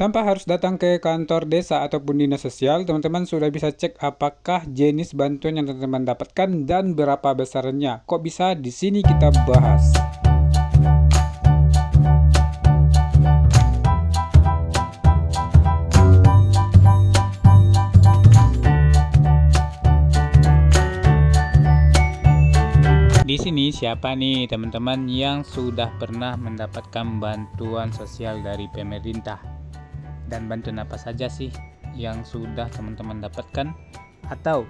Tanpa harus datang ke kantor desa ataupun dinas sosial, teman-teman sudah bisa cek apakah jenis bantuan yang teman-teman dapatkan dan berapa besarnya. Kok bisa? Di sini kita bahas. Di sini siapa nih teman-teman yang sudah pernah mendapatkan bantuan sosial dari pemerintah? Dan bantuan apa saja sih yang sudah teman-teman dapatkan? Atau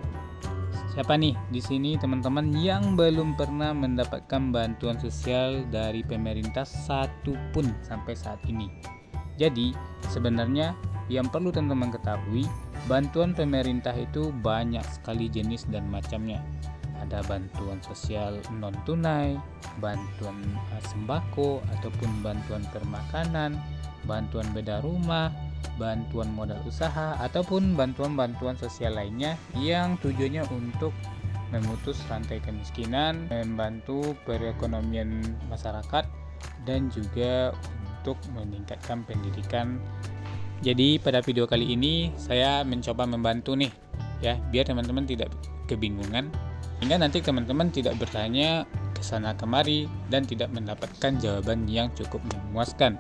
siapa nih di sini teman-teman yang belum pernah mendapatkan bantuan sosial dari pemerintah satupun sampai saat ini? Jadi sebenarnya yang perlu teman-teman ketahui, bantuan pemerintah itu banyak sekali jenis dan macamnya. Ada bantuan sosial non tunai, bantuan sembako ataupun bantuan permakanan, bantuan beda rumah, bantuan modal usaha ataupun bantuan-bantuan sosial lainnya yang tujuannya untuk memutus rantai kemiskinan, membantu perekonomian masyarakat dan juga untuk meningkatkan pendidikan. Jadi pada video kali ini saya mencoba membantu nih ya, biar teman-teman tidak kebingungan, hingga nanti teman-teman tidak bertanya ke sana kemari dan tidak mendapatkan jawaban yang cukup memuaskan.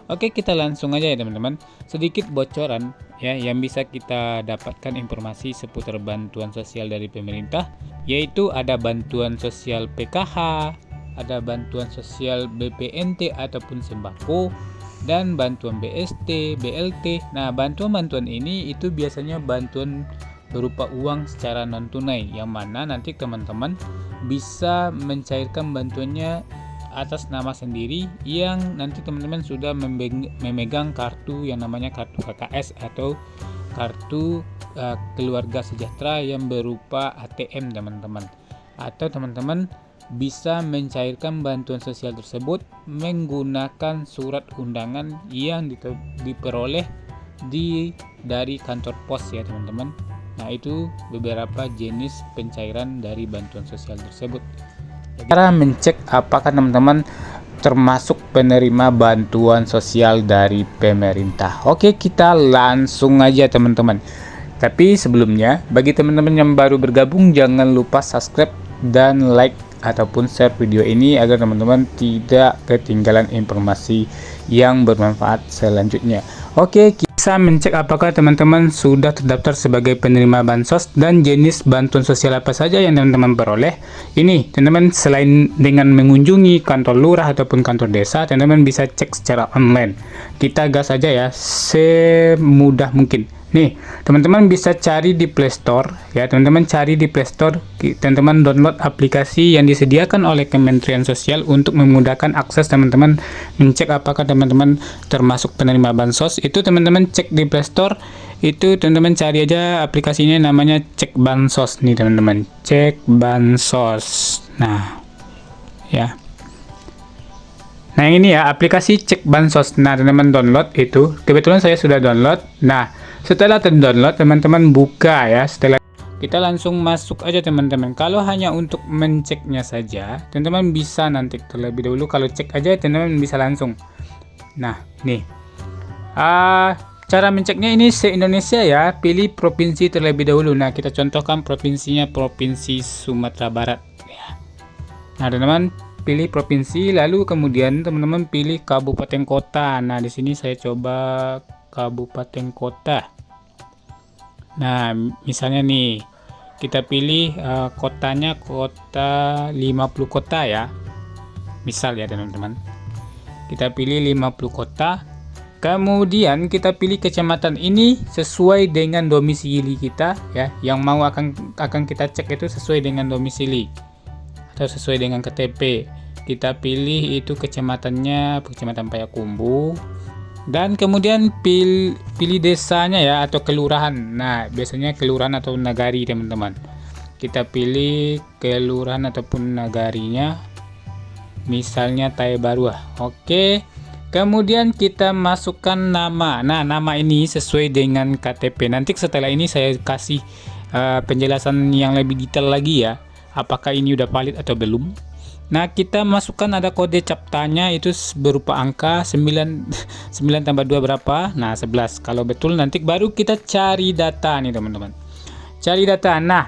Oke, kita langsung aja ya teman-teman. Sedikit bocoran ya yang bisa kita dapatkan informasi seputar bantuan sosial dari pemerintah, yaitu ada bantuan sosial PKH, ada bantuan sosial BPNT ataupun sembako, dan bantuan BST, BLT. Nah, bantuan-bantuan ini itu biasanya bantuan berupa uang secara non tunai, yang mana nanti teman-teman bisa mencairkan bantuannya atas nama sendiri, yang nanti teman-teman sudah memegang kartu yang namanya kartu KKS atau kartu keluarga sejahtera yang berupa ATM teman-teman. Atau teman-teman bisa mencairkan bantuan sosial tersebut menggunakan surat undangan yang diperoleh dari kantor pos ya teman-teman. Nah, itu beberapa jenis pencairan dari bantuan sosial tersebut. Cara mencek apakah teman-teman termasuk penerima bantuan sosial dari pemerintah. Oke, kita langsung aja teman-teman. Tapi sebelumnya, bagi teman-teman yang baru bergabung, jangan lupa subscribe dan like ataupun share video ini agar teman-teman tidak ketinggalan informasi yang bermanfaat selanjutnya. Oke, bisa mencek apakah teman-teman sudah terdaftar sebagai penerima bansos dan jenis bantuan sosial apa saja yang teman-teman peroleh. Ini teman-teman selain dengan mengunjungi kantor lurah ataupun kantor desa, teman-teman bisa cek secara online. Kita gas aja ya, semudah mungkin. Nih, teman-teman bisa cari di Play Store ya, teman-teman cari di Play Store, teman-teman download aplikasi yang disediakan oleh Kementerian Sosial untuk memudahkan akses teman-teman mencek apakah teman-teman termasuk penerima bansos. Itu teman-teman cek di Play Store, itu teman-teman cari aja aplikasinya namanya Cek Bansos nih teman-teman, Cek Bansos. Nah, ya. Nah, yang ini ya aplikasi Cek Bansos. Nah, teman-teman download itu. Kebetulan saya sudah download. Nah, setelah terdownload teman-teman buka ya, setelah kita langsung masuk aja teman-teman. Kalau hanya untuk menceknya saja, teman-teman bisa nanti terlebih dahulu. Kalau cek aja teman-teman bisa langsung. Nah, nih cara menceknya ini se-Indonesia ya, pilih provinsi terlebih dahulu. Nah, kita contohkan provinsinya Provinsi Sumatera Barat ya. Nah, teman-teman pilih provinsi, lalu kemudian teman-teman pilih kabupaten kota. Nah, di sini saya coba kabupaten kota. Nah, misalnya nih kita pilih kotanya kota 50 kota ya, misal ya teman-teman, kita pilih 50 kota. Kemudian kita pilih kecamatan ini sesuai dengan domisili kita ya, yang mau akan kita cek itu sesuai dengan domisili atau sesuai dengan KTP. Kita pilih itu kecamatannya Kecamatan Payakumbuh. Dan kemudian pilih desanya ya atau kelurahan. Nah, biasanya kelurahan atau nagari teman-teman. Kita pilih kelurahan ataupun nagarinya. Misalnya Taibarua. Oke. Kemudian kita masukkan nama. Nah, nama ini sesuai dengan KTP. Nanti setelah ini saya kasih penjelasan yang lebih detail lagi ya. Apakah ini udah valid atau belum. Nah, kita masukkan ada kode CAPTCHA itu berupa angka 9 9 tambah 2 berapa? Nah, 11. Kalau betul nanti baru kita cari data nih, teman-teman. Cari data. Nah,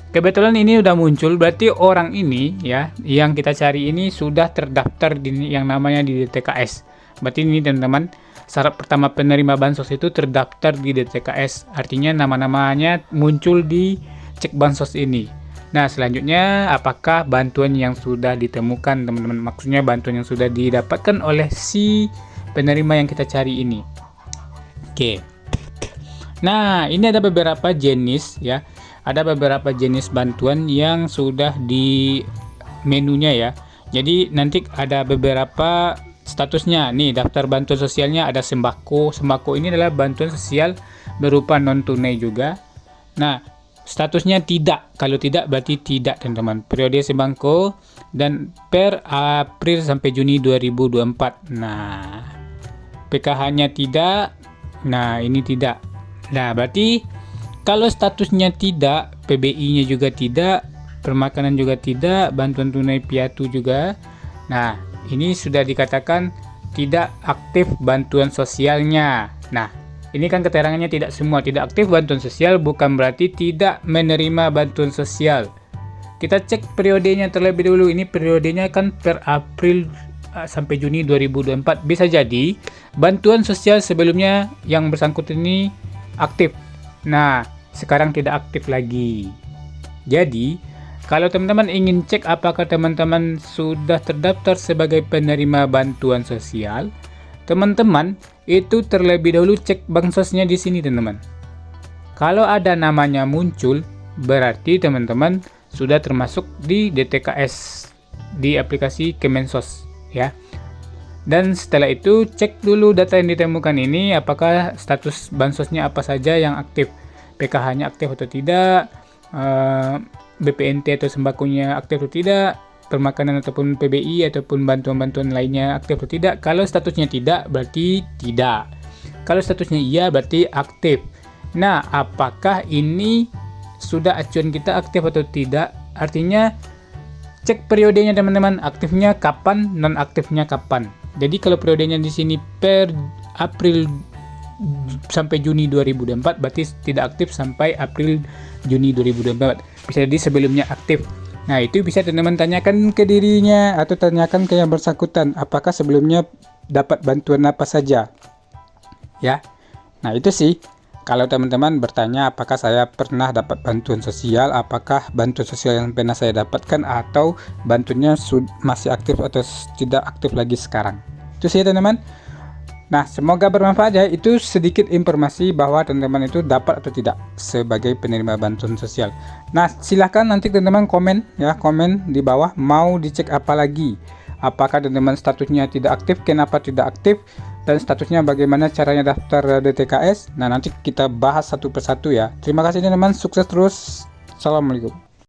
kebetulan ini udah muncul, berarti orang ini ya yang kita cari ini sudah terdaftar di yang namanya di DTKS. Berarti ini, teman-teman, syarat pertama penerima bansos itu terdaftar di DTKS. Artinya nama-namanya muncul di cek bansos ini. Nah, selanjutnya apakah bantuan yang sudah ditemukan, teman-teman? Maksudnya bantuan yang sudah didapatkan oleh si penerima yang kita cari ini. Oke. Nah, ini ada beberapa jenis ya. Ada beberapa jenis bantuan yang sudah di menunya ya. Jadi nanti ada beberapa statusnya. Nih, daftar bantuan sosialnya ada sembako. Sembako ini adalah bantuan sosial berupa non tunai juga. Nah, statusnya tidak. Kalau tidak berarti tidak, teman-teman. Periode sembako dan per April sampai Juni 2024. Nah, PKH-nya tidak. Nah, ini tidak. Nah, berarti kalau statusnya tidak, PBI-nya juga tidak, permakanan juga tidak, bantuan tunai piatu juga. Nah, ini sudah dikatakan tidak aktif bantuan sosialnya. Nah, ini kan keterangannya tidak semua. Tidak aktif bantuan sosial bukan berarti tidak menerima bantuan sosial. Kita cek periodenya terlebih dulu. Ini periodenya kan per April sampai Juni 2024. Bisa jadi bantuan sosial sebelumnya yang bersangkutan ini aktif. Nah, sekarang tidak aktif lagi. Jadi, kalau teman-teman ingin cek apakah teman-teman sudah terdaftar sebagai penerima bantuan sosial, teman-teman itu terlebih dahulu cek bansosnya di sini, teman-teman. Kalau ada namanya muncul, berarti teman-teman sudah termasuk di DTKS di aplikasi Kemensos ya. Dan setelah itu cek dulu data yang ditemukan ini, apakah status bansosnya apa saja yang aktif, PKH-nya aktif atau tidak, BPNT atau sembakonya aktif atau tidak, permakanan ataupun PBI ataupun bantuan-bantuan lainnya aktif atau tidak. Kalau statusnya tidak berarti tidak. Kalau statusnya iya berarti aktif. Nah, apakah ini sudah acuan kita aktif atau tidak? Artinya cek periodenya, teman-teman, aktifnya kapan, non aktifnya kapan. Jadi kalau periodenya di sini per April sampai Juni 2024 berarti tidak aktif sampai April Juni 2024. Bisa jadi sebelumnya aktif. Nah, itu bisa teman-teman tanyakan ke dirinya atau tanyakan ke yang bersangkutan apakah sebelumnya dapat bantuan apa saja. Ya. Nah, itu sih. Kalau teman-teman bertanya apakah saya pernah dapat bantuan sosial, apakah bantuan sosial yang pernah saya dapatkan atau bantuannya masih aktif atau tidak aktif lagi sekarang. Itu sih, teman-teman. Nah, semoga bermanfaat ya. Itu sedikit informasi bahwa teman-teman itu dapat atau tidak sebagai penerima bantuan sosial. Nah, silahkan nanti teman-teman komen ya, komen di bawah mau dicek apa lagi. Apakah teman-teman statusnya tidak aktif, kenapa tidak aktif, dan statusnya bagaimana caranya daftar DTKS. Nah, nanti kita bahas satu persatu ya. Terima kasih teman-teman, sukses terus. Assalamualaikum.